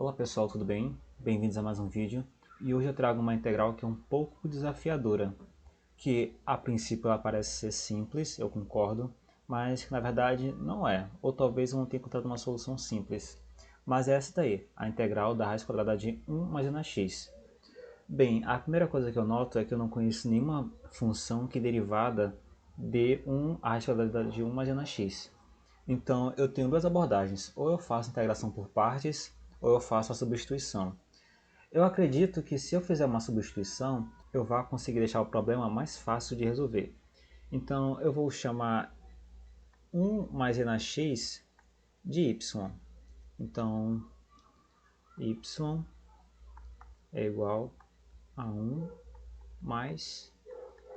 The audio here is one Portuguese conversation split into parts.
Olá pessoal, tudo bem? Bem-vindos a mais um vídeo. E hoje eu trago uma integral que é um pouco desafiadora, que a princípio ela parece ser simples, eu concordo, mas que na verdade não é, ou talvez eu não tenha encontrado uma solução simples. Mas é essa daí, a integral da raiz quadrada de 1 mais n x. Bem, a primeira coisa que eu noto é que eu não conheço nenhuma função que derivada de 1 a raiz quadrada de 1 mais n x. Então eu tenho duas abordagens, ou eu faço a integração por partes, ou eu faço a substituição. Eu acredito que se eu fizer uma substituição, eu vá conseguir deixar o problema mais fácil de resolver. Então eu vou chamar 1 mais nx de y. Então y é igual a 1 mais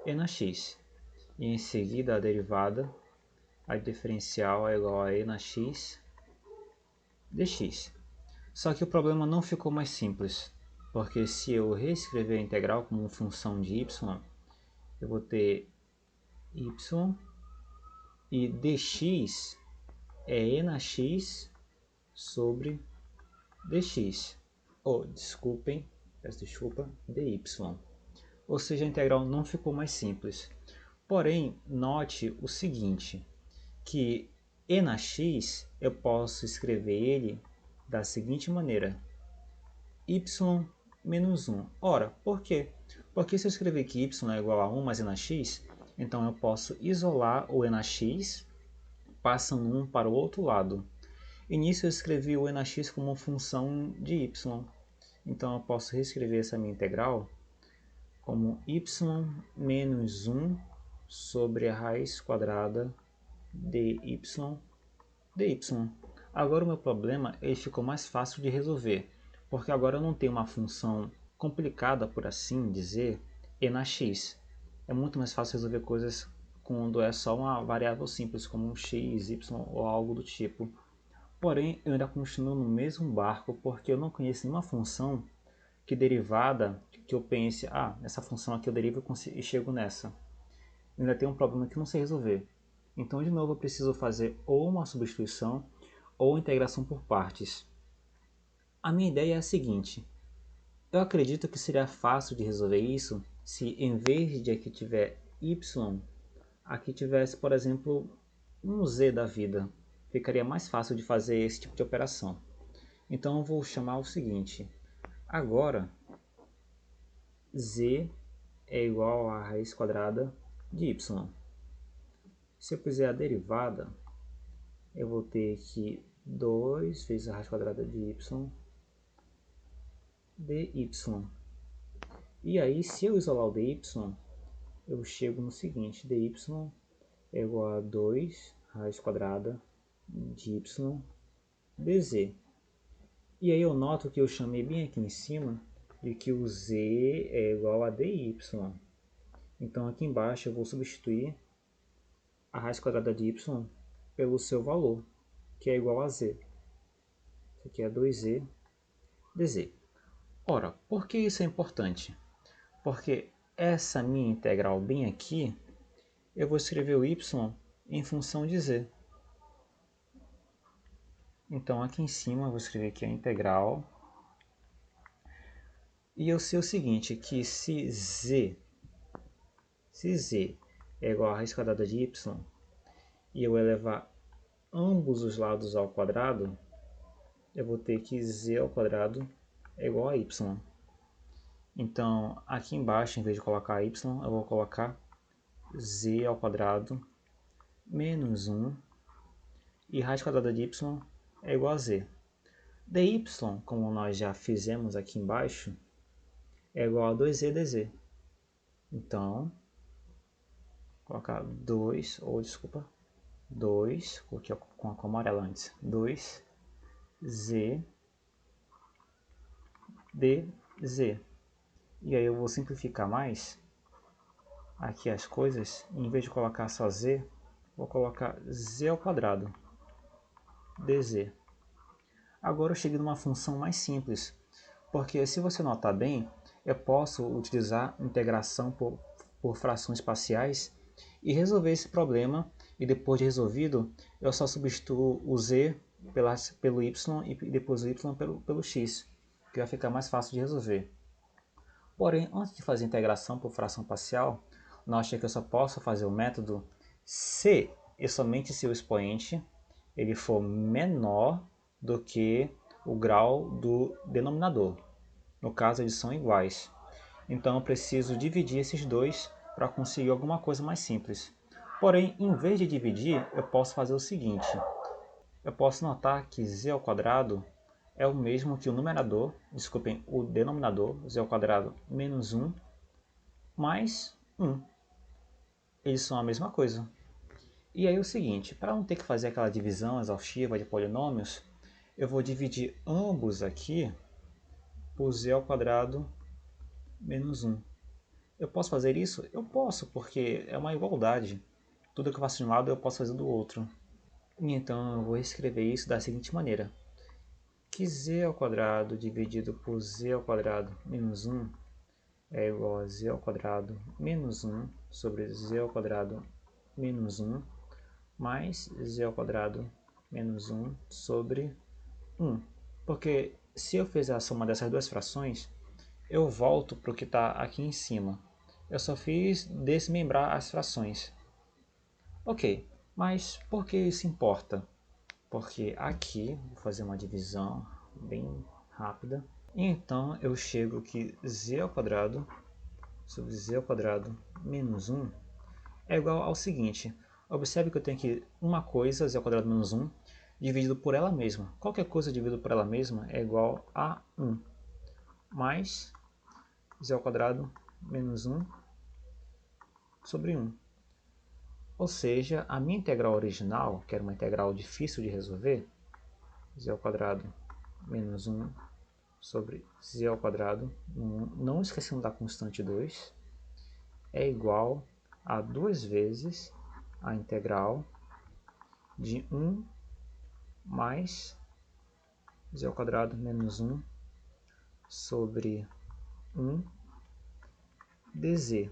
nx. E em seguida a derivada, a diferencial é igual a nx dx. Só que o problema não ficou mais simples, porque se eu reescrever a integral como função de y, eu vou ter y e dx é nx sobre dx. Ou, desculpem, peço desculpa, dy. Ou seja, a integral não ficou mais simples. Porém, note o seguinte, que nx eu posso escrever ele da seguinte maneira: y menos 1. Ora, por quê? Porque se eu escrever que y é igual a 1 mais nx, então eu posso isolar o nx passando 1 para o outro lado. E nisso eu escrevi o nx como função de y. Então eu posso reescrever essa minha integral como y menos 1 sobre a raiz quadrada de y dy. Agora o meu problema ele ficou mais fácil de resolver, porque agora eu não tenho uma função complicada, por assim dizer, nx. É muito mais fácil resolver coisas quando é só uma variável simples, como um x, y ou algo do tipo. Porém, eu ainda continuo no mesmo barco, porque eu não conheço nenhuma função que derivada, que eu pense, essa função aqui eu derivo e chego nessa. Eu ainda tenho um problema que eu não sei resolver. Então, de novo, eu preciso fazer ou uma substituição ou integração por partes. A minha ideia é a seguinte: eu acredito que seria fácil de resolver isso se, em vez de aqui tiver y, aqui tivesse, por exemplo, um z da vida. Ficaria mais fácil de fazer esse tipo de operação. Então eu vou chamar o seguinte: agora z é igual a raiz quadrada de y. Se eu fizer a derivada, eu vou ter que 2 vezes a raiz quadrada de y dy. E aí, se eu isolar o dy, eu chego no seguinte: dy é igual a 2 raiz quadrada de y dz. E aí eu noto que eu chamei bem aqui em cima de que o z é igual a dy. Então aqui embaixo eu vou substituir a raiz quadrada de y pelo seu valor, que é igual a z. Isso aqui é 2z dz. Ora, por que isso é importante? Porque essa minha integral bem aqui, eu vou escrever o y em função de z. Então aqui em cima eu vou escrever aqui a integral. E eu sei o seguinte, que se z é igual a raiz quadrada de y, e eu elevar ambos os lados ao quadrado, eu vou ter que z ao quadrado é igual a y. Então, aqui embaixo, em vez de colocar y, eu vou colocar z ao quadrado menos 1, e raiz quadrada de y é igual a z. dy, como nós já fizemos aqui embaixo, é igual a 2z dz. Então, vou colocar 2, coloquei com a cor amarela antes, 2z dz. E aí eu vou simplificar mais aqui as coisas, e em vez de colocar só z, vou colocar z ao quadrado dz. Agora eu cheguei numa função mais simples, porque se você notar bem, eu posso utilizar integração por frações parciais e resolver esse problema, e depois de resolvido, eu só substituo o z pelo y e depois o y pelo x, que vai ficar mais fácil de resolver. Porém, antes de fazer a integração por fração parcial, note que eu só posso fazer o método se e somente se o expoente ele for menor do que o grau do denominador. No caso, eles são iguais. Então, eu preciso dividir esses dois para conseguir alguma coisa mais simples. Porém, em vez de dividir, eu posso fazer o seguinte. Eu posso notar que z ao quadrado é o mesmo que o numerador, desculpem, o denominador, z ao quadrado menos 1, mais 1. Eles são a mesma coisa. E aí é o seguinte, para não ter que fazer aquela divisão exaustiva de polinômios, eu vou dividir ambos aqui por z ao quadrado menos 1. Eu posso fazer isso? Eu posso, porque é uma igualdade. Tudo que eu faço de um lado eu posso fazer do outro. E então eu vou escrever isso da seguinte maneira. Que z ao quadrado dividido por z ao quadrado menos 1 é igual a z ao quadrado menos 1 sobre z ao quadrado menos 1 mais z ao quadrado menos 1 sobre 1. Porque se eu fizer a soma dessas duas frações, eu volto para o que está aqui em cima. Eu só fiz desmembrar as frações. Ok, mas por que isso importa? Porque aqui, vou fazer uma divisão bem rápida. E então eu chego que z ao quadrado sobre z ao quadrado menos 1 é igual ao seguinte. Observe que eu tenho aqui uma coisa, z ao quadrado menos 1, dividido por ela mesma. Qualquer coisa dividido por ela mesma é igual a 1. Mais z ao quadrado menos 1 sobre 1. Ou seja, a minha integral original, que era uma integral difícil de resolver, z ao quadrado menos 1 sobre z ao quadrado, não esquecendo da constante 2, é igual a 2 vezes a integral de 1 mais z ao quadrado menos 1 sobre 1 dz.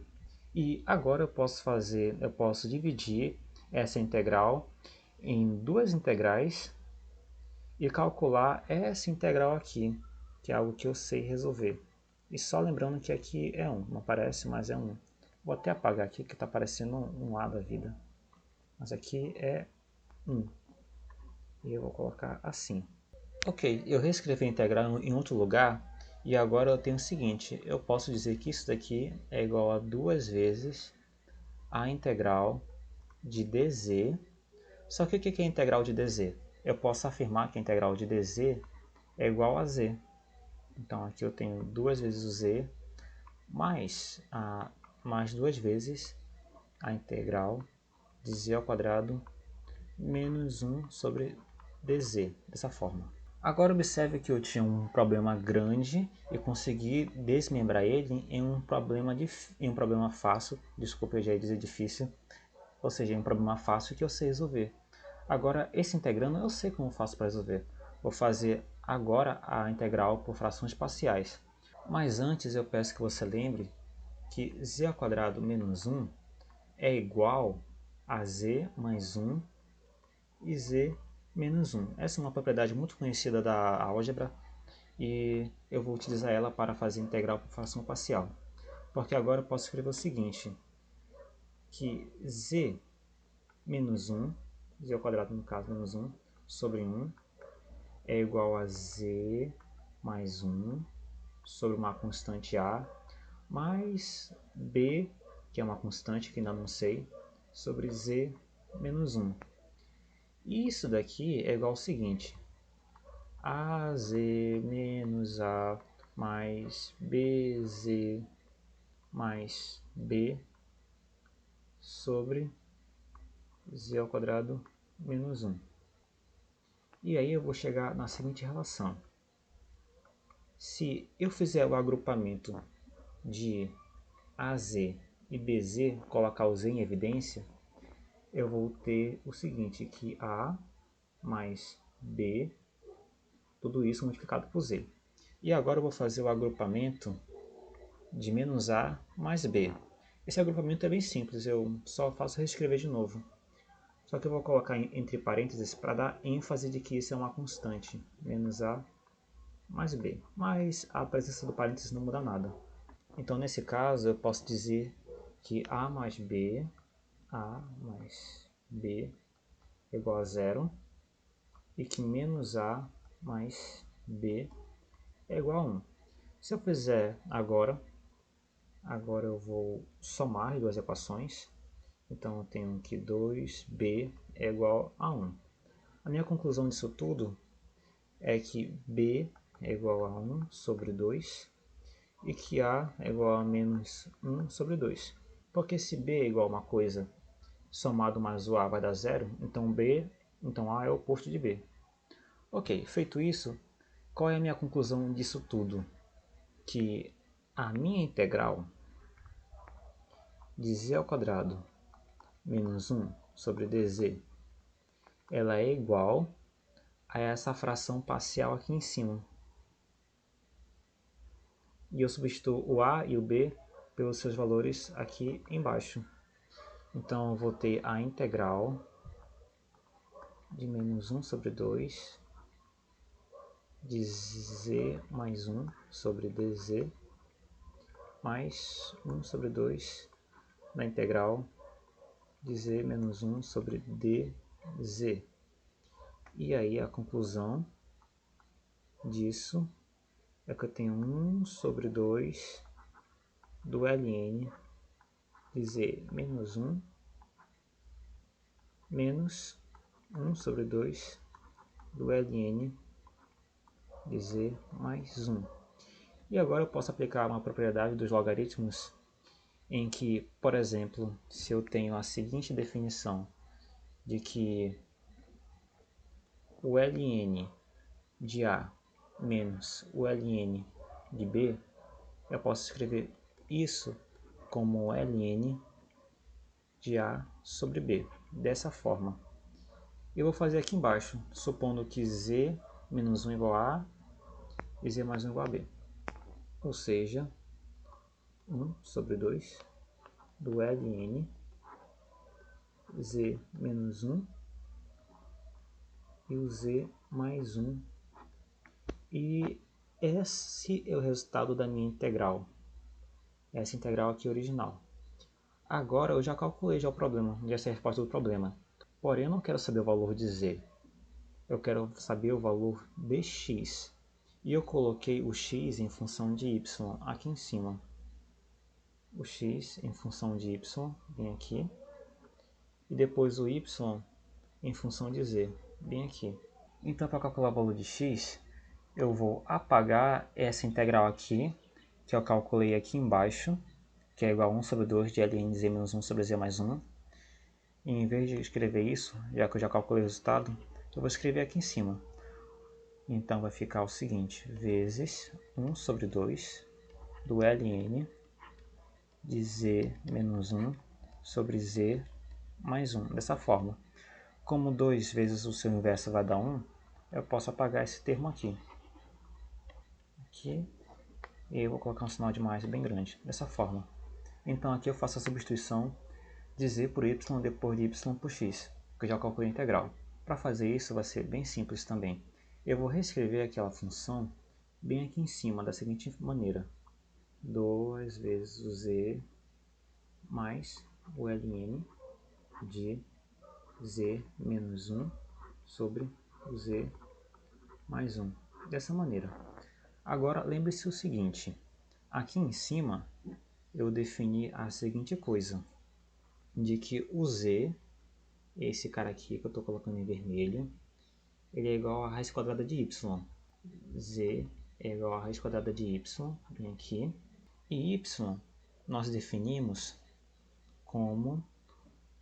E agora eu posso dividir essa integral em duas integrais e calcular essa integral aqui, que é algo que eu sei resolver. E só lembrando que aqui é 1, não parece, mas é 1. Vou até apagar aqui que está parecendo um A da vida. Mas aqui é 1. E eu vou colocar assim. Ok, eu reescrevi a integral em outro lugar e agora eu tenho o seguinte. Eu posso dizer que isso daqui é igual a 2 vezes a integral de dz. Só que o que é a integral de dz? Eu posso afirmar que a integral de dz é igual a z. Então aqui eu tenho 2 vezes o z mais 2 vezes a integral de z ao quadrado menos 1 sobre dz, dessa forma. Agora observe que eu tinha um problema grande e consegui desmembrar ele em um problema fácil, desculpa, eu já ia dizer difícil, ou seja, em um problema fácil que eu sei resolver. Agora, esse integrando eu sei como eu faço para resolver. Vou fazer agora a integral por frações parciais. Mas antes eu peço que você lembre que z ao quadrado menos 1 é igual a z mais 1 e z menos 1. Essa é uma propriedade muito conhecida da álgebra e eu vou utilizar ela para fazer integral por fração parcial. Porque agora eu posso escrever o seguinte, que z menos 1, z ao quadrado no caso menos 1, sobre 1 é igual a z mais 1 sobre uma constante a mais b, que é uma constante que ainda não sei, sobre z menos 1. E isso daqui é igual ao seguinte, az menos a mais bz mais b sobre z ao quadrado menos 1. E aí eu vou chegar na seguinte relação. Se eu fizer o agrupamento de AZ e BZ, colocar o Z em evidência, eu vou ter o seguinte, que A mais B, tudo isso multiplicado por Z. E agora eu vou fazer o agrupamento de menos A mais B. Esse agrupamento é bem simples, eu só faço reescrever de novo. Só que eu vou colocar entre parênteses para dar ênfase de que isso é uma constante. Menos A mais B. Mas a presença do parênteses não muda nada. Então, nesse caso, eu posso dizer que A mais B é igual a zero. E que menos A mais B é igual a 1. Se eu fizer agora eu vou somar as duas equações. Então eu tenho que 2b é igual a 1. A minha conclusão disso tudo é que b é igual a 1 sobre 2 e que a é igual a menos 1 sobre 2. Porque se b é igual a uma coisa somado mais o a vai dar zero, então a é o oposto de b. Ok, feito isso, qual é a minha conclusão disso tudo? Que a minha integral de z ao quadrado menos 1 sobre dz, ela é igual a essa fração parcial aqui em cima. E eu substituo o a e o b pelos seus valores aqui embaixo. Então eu vou ter a integral de menos 1 sobre 2 de z mais 1 sobre dz mais 1 sobre 2 da integral de z menos 1 sobre dz. E aí a conclusão disso é que eu tenho 1 sobre 2 do ln de z menos 1 menos 1 sobre 2 do ln de z mais 1. E agora eu posso aplicar uma propriedade dos logaritmos em que, por exemplo, se eu tenho a seguinte definição de que o ln de A menos o ln de B, eu posso escrever isso como ln de A sobre B, dessa forma. Eu vou fazer aqui embaixo, supondo que z menos 1 igual a A e z mais 1 igual a B. Ou seja, 1 sobre 2 do ln z menos 1 e o z mais 1. E esse é o resultado da minha integral. Essa integral aqui é original. Agora eu já calculei já o problema, já sei a resposta do problema. Porém eu não quero saber o valor de z. Eu quero saber o valor de x. E eu coloquei o x em função de y aqui em cima. O x em função de y, bem aqui. E depois o y em função de z, bem aqui. Então para calcular o valor de x, eu vou apagar essa integral aqui, que eu calculei aqui embaixo, que é igual a 1 sobre 2 de ln de z menos 1 sobre z mais 1. E em vez de escrever isso, já que eu já calculei o resultado, eu vou escrever aqui em cima. Então vai ficar o seguinte, vezes 1 sobre 2 do ln de z menos 1 sobre z mais 1. Dessa forma, como 2 vezes o seu inverso vai dar 1, eu posso apagar esse termo aqui. Aqui, e eu vou colocar um sinal de mais bem grande, dessa forma. Então aqui eu faço a substituição de z por y depois de y por x, que eu já calculei a integral. Para fazer isso vai ser bem simples também. Eu vou reescrever aquela função bem aqui em cima, da seguinte maneira. 2 vezes o z mais o ln de z menos 1 sobre o z mais 1. Dessa maneira. Agora lembre-se o seguinte, aqui em cima eu defini a seguinte coisa, de que o z, esse cara aqui que eu estou colocando em vermelho, ele é igual a raiz quadrada de y. Z é igual a raiz quadrada de y, bem aqui. E y nós definimos como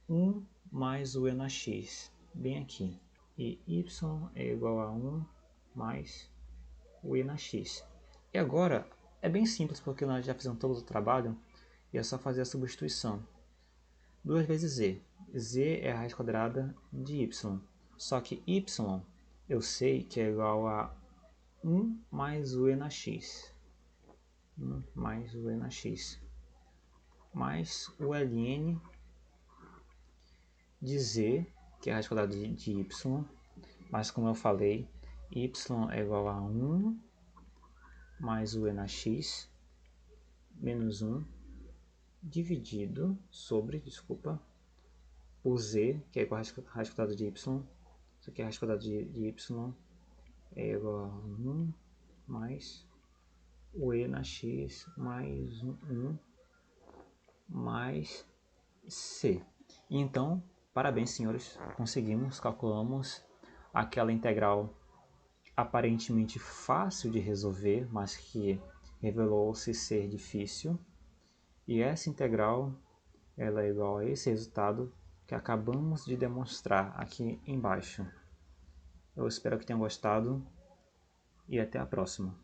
1 mais o e na x, bem aqui. E y é igual a 1 mais o e na x. E agora é bem simples, porque nós já fizemos todo o trabalho e é só fazer a substituição. 2 vezes z. Z é a raiz quadrada de y. Só que y eu sei que é igual a 1 mais o e na x. 1 mais o e na x. Mais o ln de z que é a raiz quadrada de y, mas como eu falei, y é igual a 1 mais o e na x menos 1 dividido sobre, o z, que é igual a raiz quadrada de y, isso aqui é a raiz quadrada de y, é igual a 1 mais o e na x mais 1 mais c. Então, parabéns, senhores, conseguimos, calculamos aquela integral aparentemente fácil de resolver, mas que revelou-se ser difícil. E essa integral ela é igual a esse resultado que acabamos de demonstrar aqui embaixo. Eu espero que tenham gostado e até a próxima.